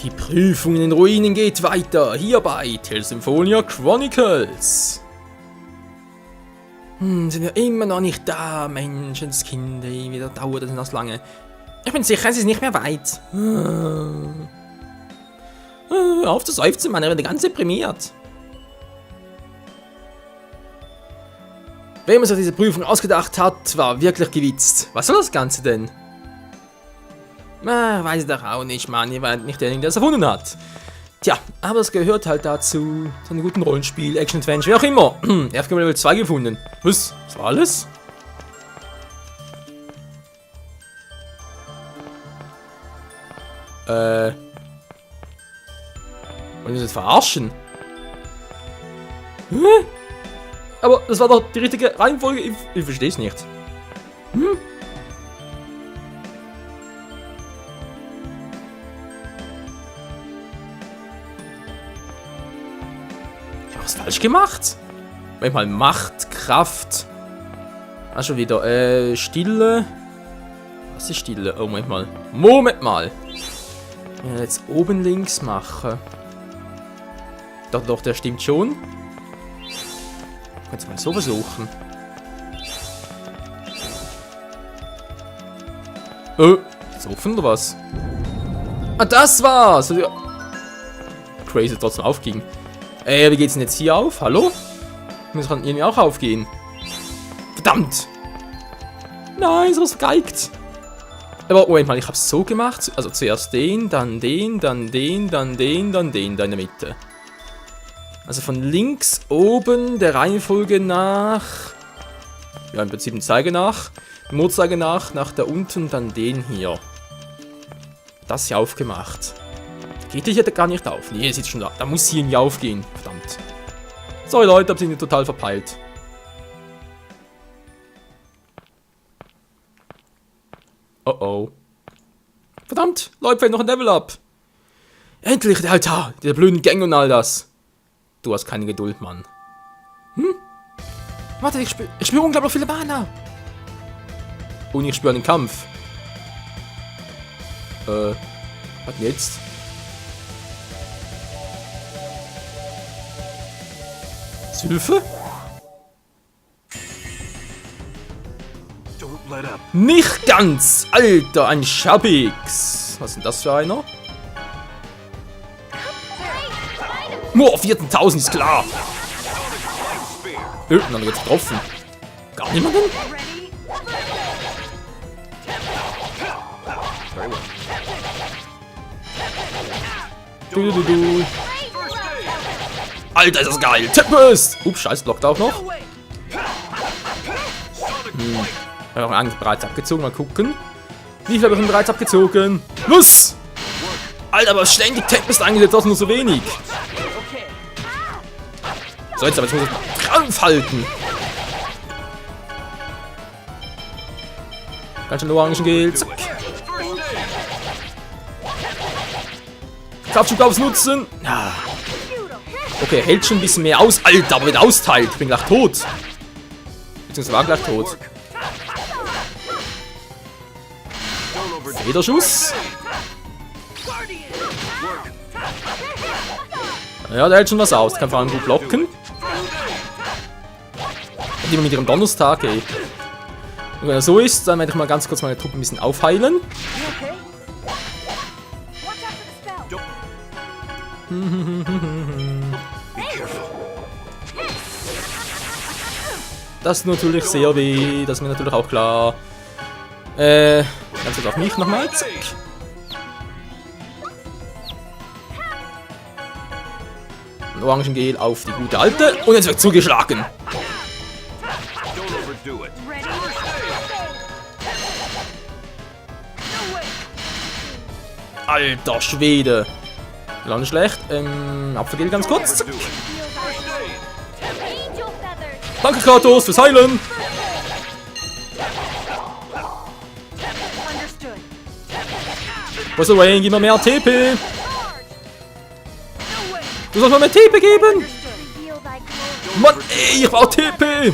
Die Prüfung in den Ruinen geht weiter, hier bei Tales Symphonia Chronicles. Sind wir immer noch nicht da, Menschenskinder, wieder dauert das noch so lange. Ich bin sicher, es ist nicht mehr weit. Auf zu seufzen, Mann, er wird ganz deprimiert. Wer sich diese Prüfung ausgedacht hat, war wirklich gewitzt. Was soll das Ganze denn? Weiß ich doch auch nicht, Mann. Ihr seid nicht derjenige, der es erfunden hat. Tja, aber es gehört halt dazu. So einen guten Rollenspiel, Action-Adventure, wie auch immer. FGM Level 2 gefunden. Was? Das war alles? Wollen wir uns jetzt verarschen? Hä? Aber das war doch die richtige Reihenfolge. Ich verstehe es nicht. Ich habe was falsch gemacht. Manchmal Macht, Kraft. Ah, schon wieder. Stille. Was ist Stille? Oh, Moment mal. Moment mal. Ja, jetzt oben links machen. Doch, der stimmt schon. Jetzt mal so versuchen. Ist offen oder was? Ah, das war's! Crazy, trotzdem aufging. Wie geht's denn jetzt hier auf? Hallo? Das kann irgendwie auch aufgehen. Verdammt! Nein, sowas vergeigt. Aber Moment mal, ich hab's so gemacht. Also zuerst den, dann den, dann den, dann den, dann den da in der Mitte. Also von links oben der Reihenfolge nach. Ja, im Prinzip ein Zeiger nach. Dem Uhrzeiger nach da unten, dann den hier. Das hier aufgemacht. Geht hier gar nicht auf? Nee, es sieht schon da. Da muss hier irgendwie aufgehen. Verdammt. Sorry Leute, hab sie total verpeilt. Oh oh. Verdammt, Leute, fällt noch ein Level up. Endlich, der Altar, der blöden Gang und all das. Du hast keine Geduld, Mann. Warte, ich spüre unglaublich viele Mana. Und ich spüre einen Kampf. Was jetzt? Hilfe? Nicht ganz! Alter, ein Schabix! Was ist denn das für einer? Nur 14.000 ist klar! Dann haben wir jetzt getroffen. Gar niemanden? Du. Alter, ist das geil! Tempest! Ups, scheiß, blockt auch noch. Ich habe auch eigentlich bereits abgezogen. Mal gucken. Wie viel habe ich denn bereits abgezogen? Was? Alter, aber ständig Tempest eingesetzt, das nur so wenig. So, jetzt muss ich draufhalten. Ganz schön Orangengel. Zack. Kraftschub ausnutzen. Ja. Okay, hält schon ein bisschen mehr aus. Alter, aber wird austeilt. Ich bin gleich tot. Beziehungsweise war gleich tot. Federschuss. Ja, der hält schon was aus. Kann vor allem gut blocken. Und immer mit ihrem Donnerstag, ey. Und wenn er so ist, dann werde ich mal ganz kurz meine Truppe ein bisschen aufheilen. Das ist natürlich sehr weh. Das ist mir natürlich auch klar. Ganz kurz auf mich nochmal. Zack. Ein Orangengel auf die gute alte. Und jetzt wird zugeschlagen. Alter Schwede. Lange schlecht. Abvergel ganz kurz. Zack. Danke Kratos fürs Heilen. Was Wayne, gib mir mehr TP. Du sollst mir mehr TP geben. Mann, ey, ich brauch TP.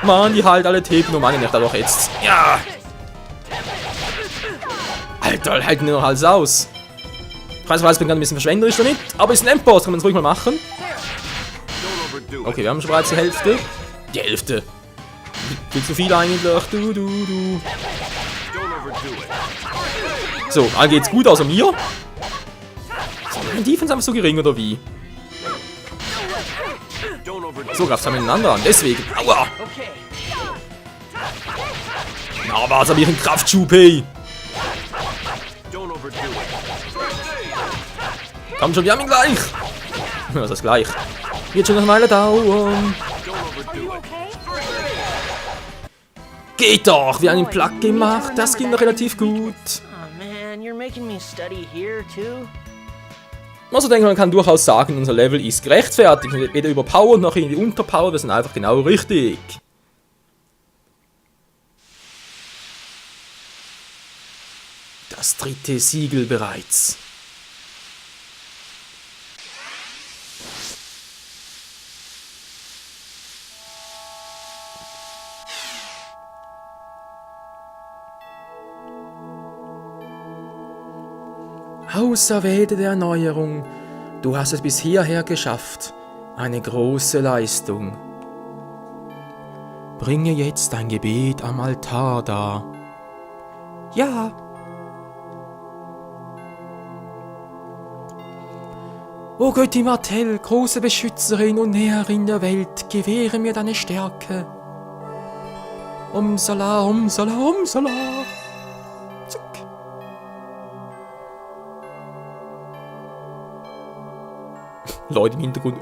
Mann, die halt alle TP, nur meine nicht, aber doch jetzt. Ja. Alter, halten die noch alles aus. Ich weiß, ich bin gerade ein bisschen verschwenderisch damit, aber ist ein Endboss, kann man es ruhig mal machen. Okay, wir haben schon bereits die Hälfte. Die Hälfte. Viel zu viel eigentlich. Du. So, allen geht's gut, außer mir. Ist mein Defense einfach so gering, oder wie? So, greift es miteinander an. Deswegen. Aua! Na, was hab ich einen Kraftschub, hey? Komm schon, wir haben ihn gleich. Was ist gleich? Wird schon eine Weile dauern. Geht doch, wir haben ihn platt gemacht. Das ging doch relativ gut. Also denke, man kann durchaus sagen, unser Level ist gerechtfertigt. Weder überpowered noch irgendwie unterpowered. Wir sind einfach genau richtig. Das 3. Siegel bereits. Auserwählte der Erneuerung, du hast es bis hierher geschafft. Eine große Leistung. Bringe jetzt dein Gebet am Altar dar. Ja. O Göttin Martell, große Beschützerin und Näherin der Welt, gewähre mir deine Stärke. Umsala. Zack. Leute im Hintergrund,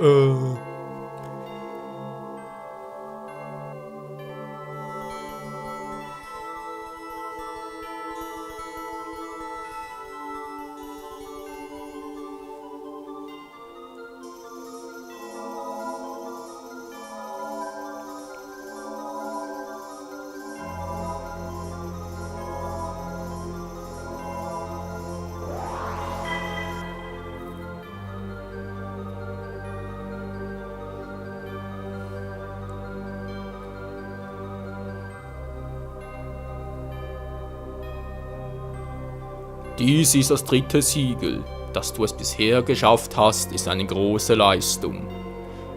Dies ist das 3. Siegel. Dass du es bisher geschafft hast, ist eine große Leistung.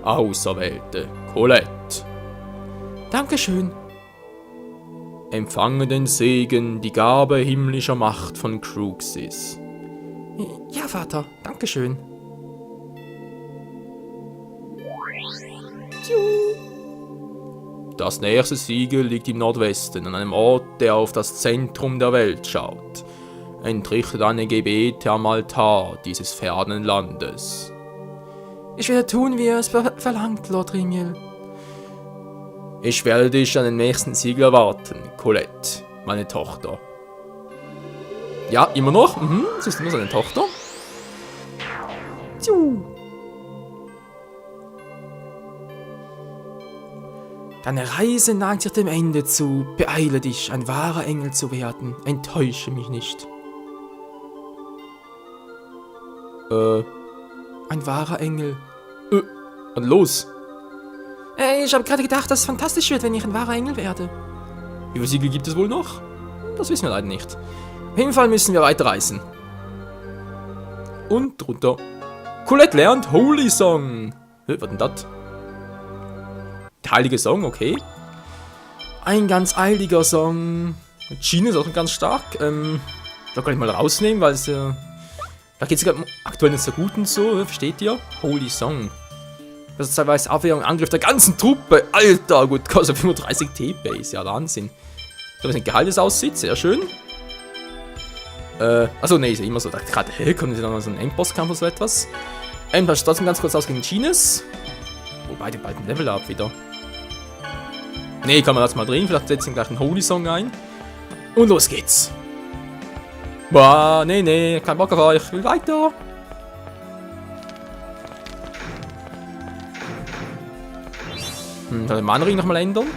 Auserwählte Colette. Dankeschön. Empfange den Segen, die Gabe himmlischer Macht von Cruxis. Ja, Vater, Dankeschön. Das nächste Siegel liegt im Nordwesten, an einem Ort, der auf das Zentrum der Welt schaut. Entrichte deine Gebete am Altar dieses fernen Landes. Ich werde tun, wie es verlangt, Lord Rimiel. Ich werde dich an den nächsten Siegel erwarten, Colette, meine Tochter. Ja, immer noch? Es ist immer seine Tochter. Deine Reise neigt sich dem Ende zu. Beeile dich, ein wahrer Engel zu werden. Enttäusche mich nicht. Ein wahrer Engel. Und los. Ich habe gerade gedacht, dass es fantastisch wird, wenn ich ein wahrer Engel werde. Wie viele Siegel gibt es wohl noch? Das wissen wir leider nicht. Auf jeden Fall müssen wir weiterreisen. Und drunter. Colette lernt Holy Song. Was denn das? Der heilige Song, okay. Ein ganz eiliger Song. Gene ist auch ganz stark. Ich kann ich mal rausnehmen, weil es da geht es aktuell nicht so gut und so, versteht ihr? Holy Song. Das ist teilweise Abwehrung, Angriff der ganzen Truppe. Alter, gut, kostet 35 TP, ist ja Wahnsinn. So, wie ein Gehalt aussieht, sehr schön. Achso, nee, ist ja immer so. Da gerade, kommt jetzt noch so ein Endbosskampf oder so etwas. Endboss trotzdem ganz kurz aus gegen Genes. Wobei die beiden Level ab wieder. Nee, kann man das mal drehen, vielleicht setzt ihn gleich einen Holy Song ein. Und los geht's. Boah, nee, kein Bock auf euch, ich will weiter. Kann den Mana-Ring nochmal ändern?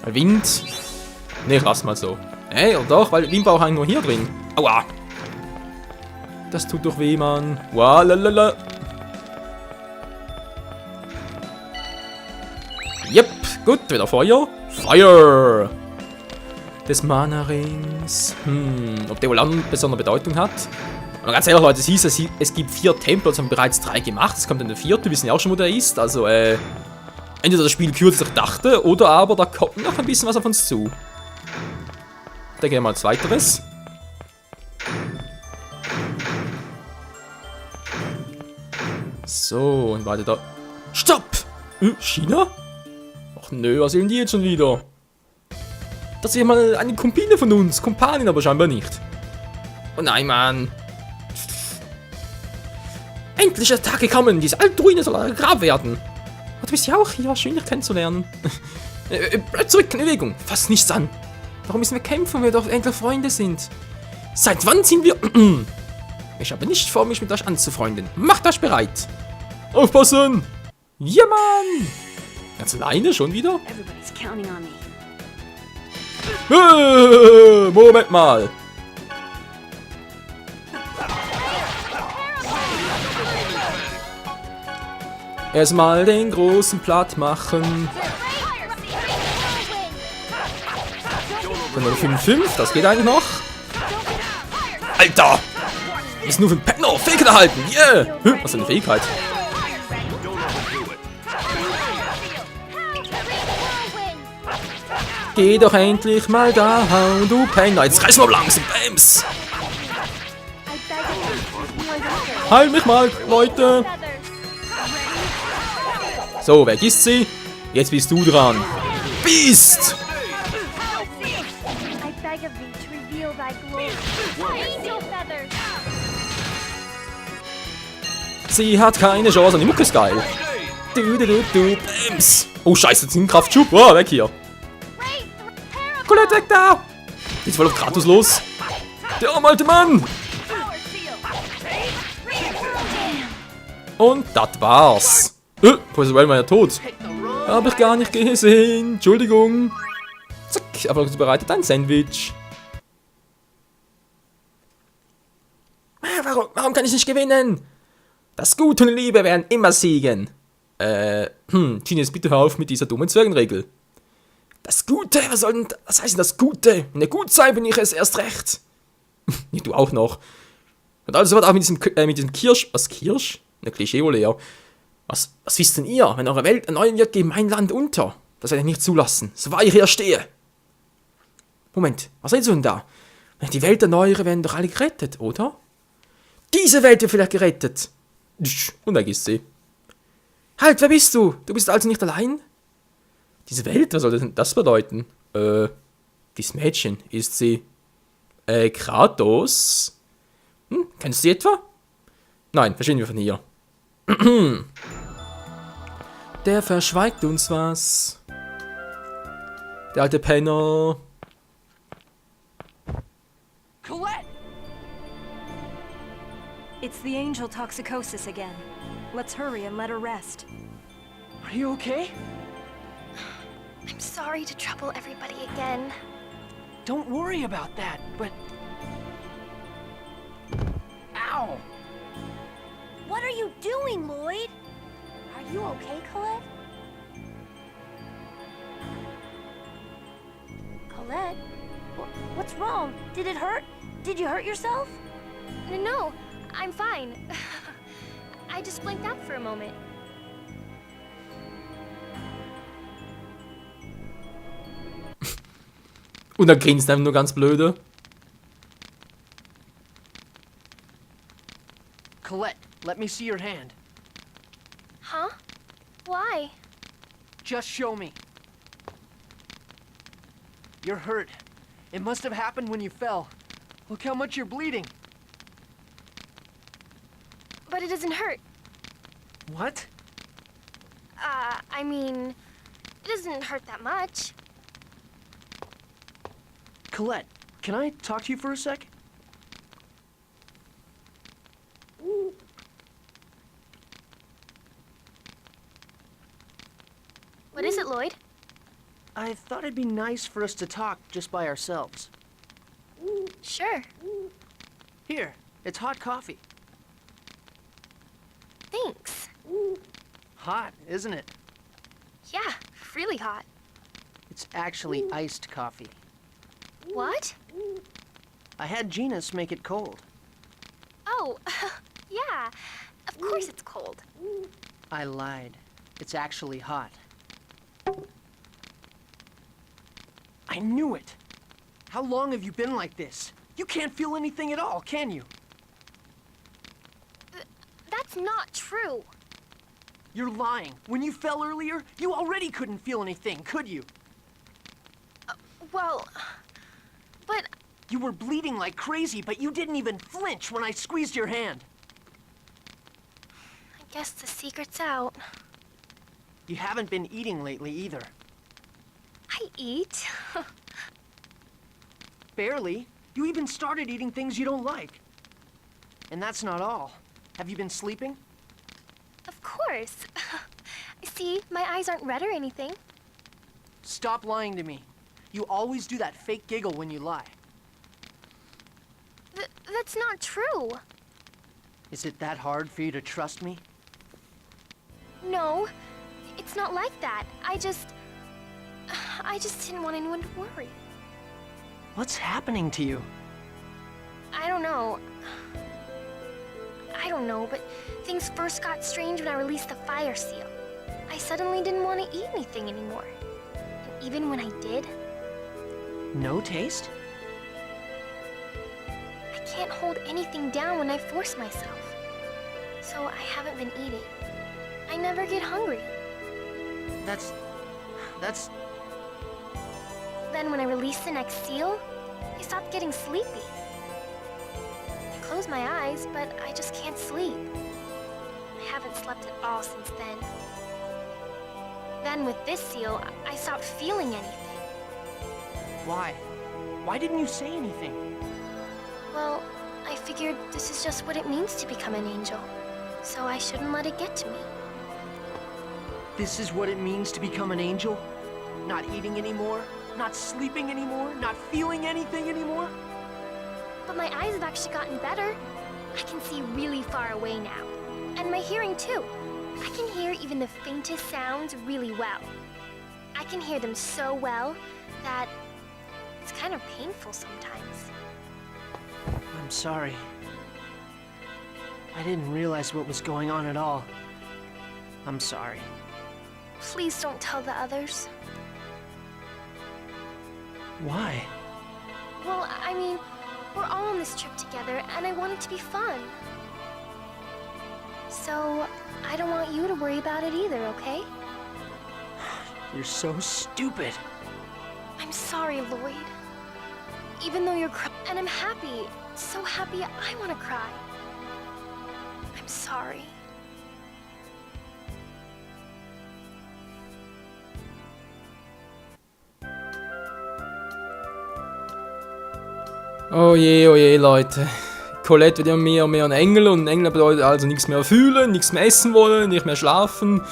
Wind. Nee, ich lass mal so. Oder doch, weil Wind war auch eigentlich nur hier drin. Aua. Das tut doch weh, Mann. Wow, lalala. Yep, gut, wieder Feuer. Fire. des Mana-Rings. Ob der wohl eine besondere Bedeutung hat? Und ganz ehrlich, Leute, es hieß, es gibt 4 Tempel, es haben bereits 3 gemacht. Es kommt dann der 4. Wir wissen ja auch schon, wo der ist. Also, entweder das Spiel kürzer, als ich dachte, oder aber da kommt noch ein bisschen was auf uns zu. Da gehen wir mal als weiteres. So, und weiter da. Stopp! China? Ach nö, was will die jetzt schon wieder? Das ist ja mal eine Kumpine von uns. Kumpanin aber scheinbar nicht. Oh nein, Mann. Endlich ist der Tag gekommen. Diese alte Ruine soll ein Grab werden. Oh, du bist ja auch hier. Schön, dich kennenzulernen. Bleib zurück in Bewegung. Fass nichts an. Warum müssen wir kämpfen, wenn wir doch endlich Freunde sind? Seit wann sind wir... Ich habe nicht vor, mich mit euch anzufreunden. Macht euch bereit. Aufpassen. Ja, Mann. Ganz alleine schon wieder? Moment mal. Erstmal den großen platt machen. Dann 5-5, das geht eigentlich noch. Alter! Ist nur für ein Penner. Fähigkeit erhalten. Yeah! Was ist eine Fähigkeit? Geh doch endlich mal da, du Penner. Jetzt reiß mal langsam. Bams! Heil mich mal, Leute! So, weg ist sie. Jetzt bist du dran. Biest! Sie hat keine Chance. Die Mucke ist geil. Bams! Oh, scheiße, Zinnkraftschub. Oh, weg hier. Colette, weg da! Jetzt voll auf Kratos los. Der arme alte Mann! Und das war's. Professor Wellman war ja tot. Hab ich gar nicht gesehen. Entschuldigung. Zack, aber bereitet ein Sandwich. Warum kann ich nicht gewinnen? Das Gute und die Liebe werden immer siegen. Genius, bitte hör auf mit dieser dummen Zwergenregel. Das Gute? Was soll denn das heißen, das Gute? Wenn ihr gut seid, bin ich es erst recht. Ja, du auch noch. Und also wird auch mit diesem Kirsch... Was, Kirsch? Eine Klischee wohl eher. Was wisst denn ihr? Wenn eure Welt erneuern wird, geht mein Land unter. Das werde ich nicht zulassen. So wahr ich hier stehe. Moment, was redest du denn da? Wenn ich die Welt erneuere, werden doch alle gerettet, oder? Diese Welt wird vielleicht gerettet. Und da ist sie. Halt, wer bist du? Du bist also nicht allein? Diese Welt, was soll denn das bedeuten? Dieses Mädchen, ist sie... Kratos? Kennst du sie etwa? Nein, verschwinden wir von hier. Der verschweigt uns was. Der alte Penner. Colette! It's the angel toxicosis again. Let's hurry and let her rest. Are you okay? I'm sorry to trouble everybody again. Don't worry about that, but... Ow! What are you doing, Lloyd? Are you okay, Colette? Colette? What's wrong? Did it hurt? Did you hurt yourself? No, I'm fine. I just blinked out for a moment. Und er grinst einfach nur ganz blöde. Colette, let me see your hand. Huh? Why? Just show me. You're hurt. It must have happened when you fell. Look how much you're bleeding. But it doesn't hurt. What? I mean, it doesn't hurt that much. Colette, can I talk to you for a sec? What is it, Lloyd? I thought it'd be nice for us to talk just by ourselves. Sure. Here, it's hot coffee. Thanks. Hot, isn't it? Yeah, really hot. It's actually iced coffee. What? I had Genus make it cold. Oh, yeah. Of course it's cold. I lied. It's actually hot. I knew it! How long have you been like this? You can't feel anything at all, can you? That's not true. You're lying. When you fell earlier, you already couldn't feel anything, could you? Well, but You were bleeding like crazy, but you didn't even flinch when I squeezed your hand. I guess the secret's out. You haven't been eating lately either. I eat. Barely. You even started eating things you don't like. And that's not all. Have you been sleeping? Of course. See, my eyes aren't red or anything. Stop lying to me. You always do that fake giggle when you lie. That's not true. Is it that hard for you to trust me? No, it's not like that. I just didn't want anyone to worry. What's happening to you? I don't know. But things first got strange when I released the fire seal. I suddenly didn't want to eat anything anymore. And even when I did, No taste? I can't hold anything down when I force myself. So I haven't been eating. I never get hungry. That's... Then when I released the next seal, I stopped getting sleepy. I close my eyes, but I just can't sleep. I haven't slept at all since then. Then with this seal, I stopped feeling anything. Why? Why didn't you say anything? Well, I figured this is just what it means to become an angel, so I shouldn't let it get to me. This is what it means to become an angel? Not eating anymore? Not sleeping anymore? Not feeling anything anymore? But my eyes have actually gotten better. I can see really far away now. And my hearing too. I can hear even the faintest sounds really well. I can hear them so well that it's kind of painful sometimes. I'm sorry. I didn't realize what was going on at all. I'm sorry. Please don't tell the others. Why? Well, I mean, we're all on this trip together, and I want it to be fun. So, I don't want you to worry about it either, okay? You're so stupid. I'm sorry, Lloyd. Even though you're and I'm happy, so happy I want to cry. I'm sorry. Oh je, Leute. Colette wird immer mehr und mehr ein Engel und ein Engel bedeutet also nichts mehr fühlen, nichts mehr essen wollen, nicht mehr schlafen.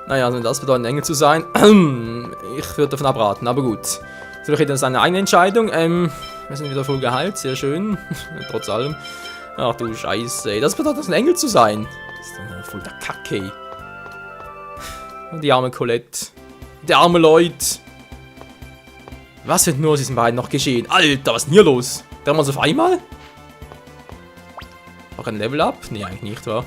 Naja, also das bedeutet ein Engel zu sein. Ich würde davon abraten, aber gut. Soll ich jetzt eine eigene Entscheidung? Wir sind wieder voll geheilt, sehr schön. Trotz allem. Ach du Scheiße, das bedeutet ein Engel zu sein. Das ist dann voll der Kacke. Und die arme Colette. Der arme Lloyd. Was wird nur aus diesen beiden noch geschehen? Alter, was ist denn hier los? Da haben wir uns auf einmal? Auch ein Level-Up? Nee, eigentlich nicht, wa?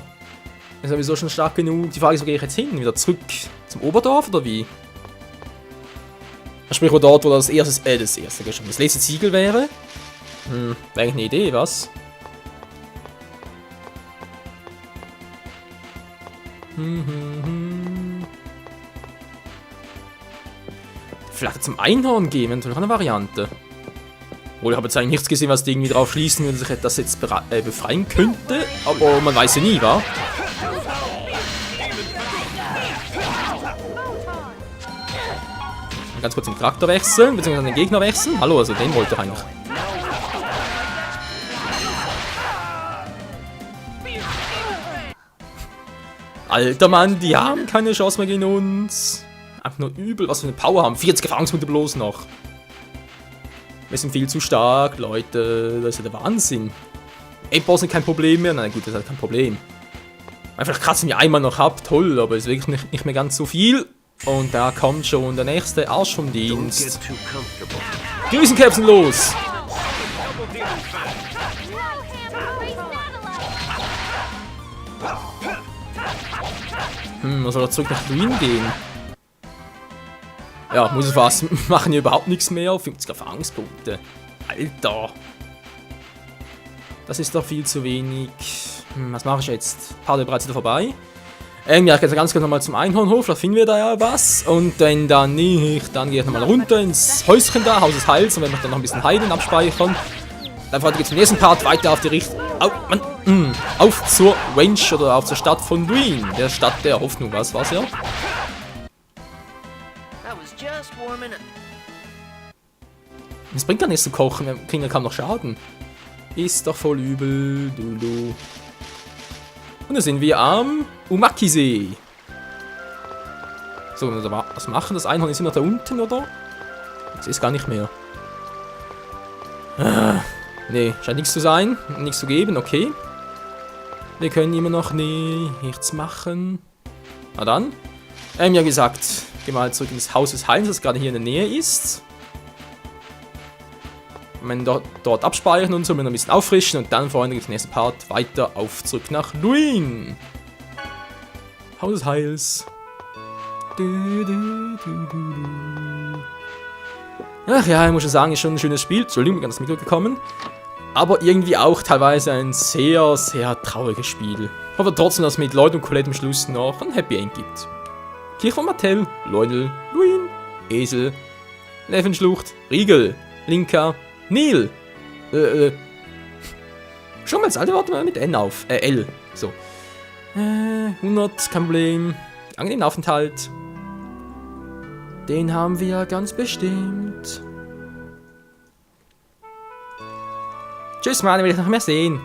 Ist sowieso schon stark genug. Die Frage ist, wo gehe ich jetzt hin? Wieder zurück zum Oberdorf, oder wie? Sprich, wo dort, wo das erste, das letzte Ziegel wäre? Wäre eigentlich eine Idee, was? Vielleicht zum Einhorn gehen, wäre natürlich auch eine Variante. Obwohl, ich habe jetzt eigentlich nichts gesehen, was irgendwie drauf schließen würde, dass ich das jetzt befreien könnte. Aber man weiß ja nie, wa? Ganz kurz den Charakter wechseln, beziehungsweise den Gegner wechseln. Hallo, also den wollte ich eigentlich. Alter Mann, die haben keine Chance mehr gegen uns. Einfach nur übel, was für eine Power haben. 40 Erfahrungspunkte bloß noch. Wir sind viel zu stark, Leute. Das ist ja der Wahnsinn. Endboss sind kein Problem mehr. Nein, gut, das ist halt kein Problem. Einfach kratzen wir einmal noch ab, toll, aber ist wirklich nicht mehr ganz so viel. Und da kommt schon der nächste Arsch vom Don't get Dienst. too comfortable. Grüßenkäpsen los! Man soll er zurück nach Luin gehen. Ja, muss ich was. Machen hier überhaupt nichts mehr. 50 Erfahrungspunkte. Alter. Das ist doch viel zu wenig. Was mache ich jetzt? Part ist bereits wieder vorbei. Ja, ich gehe ganz kurz nochmal zum Einhornhof, da finden wir da ja was. Und wenn dann nicht, dann gehe ich nochmal runter ins Häuschen da, Haus des Heils. Und wenn wir dann noch ein bisschen heilen, abspeichern. Dann geht es zum nächsten Part weiter auf die Richtung. Auf zur Range oder auf zur Stadt von Luin. Der Stadt der Hoffnung, was war's ja? I was just warming up. Es bringt gar nichts zu kochen, wir kriegen ja kaum noch Schaden. Ist doch voll übel, du. Und da sind wir am Umaki-See. So, was machen das Einhorn? Ist noch da unten, oder? Ich sehe es gar nicht mehr. Nee, scheint nichts zu sein. Nichts zu geben, okay. Wir können immer noch nichts machen. Na dann. Ja gesagt, geh mal zurück ins Haus des Heims, das gerade hier in der Nähe ist. Wenn dort abspeichern und so, wenn wir ein bisschen auffrischen und dann, Freunde, geht der nächste Part weiter auf zurück nach Luin. Haus des Heils. Ach ja, ich muss schon sagen, ist schon ein schönes Spiel. Entschuldigung, ganz mitgekommen. Aber irgendwie auch teilweise ein sehr, sehr trauriges Spiel. Ich hoffe trotzdem, dass es mit Lloyd und Colette am Schluss noch ein Happy End gibt. Kirche von Mattel, Leudel, Luin, Esel, Nevenschlucht, Riegel, Linka, Neil. Schon mal das alte Wort mal mit N auf. L. So. 100, kein Problem. Angenehmen Aufenthalt. Den haben wir ganz bestimmt. Tschüss, Mann, will ich noch mehr sehen.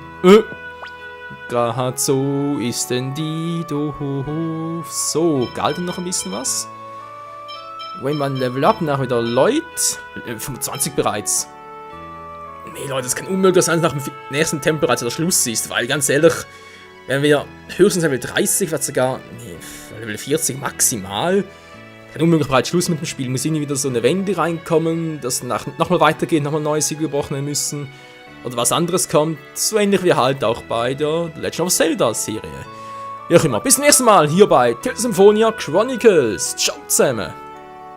Gerade so ist denn die doof. So, galt denn noch ein bisschen was? Wenn man Level Up nach wieder Leute. 25 bereits. Nee, Leute, das kann unmöglich sein, dass nach dem nächsten Tempel bereits der Schluss ist, weil ganz ehrlich, wenn wir höchstens Level 30, vielleicht sogar Level 40 maximal, kann unmöglich bereits Schluss mit dem Spiel. Muss irgendwie wieder so eine Wende reinkommen, dass nochmal weitergehen, nochmal neue Siege gebrochen müssen. Oder was anderes kommt, so ähnlich wie halt auch bei der Legend of Zelda Serie. Wie auch immer, bis zum nächsten Mal hier bei Tales of Symphonia Chronicles. Ciao zusammen!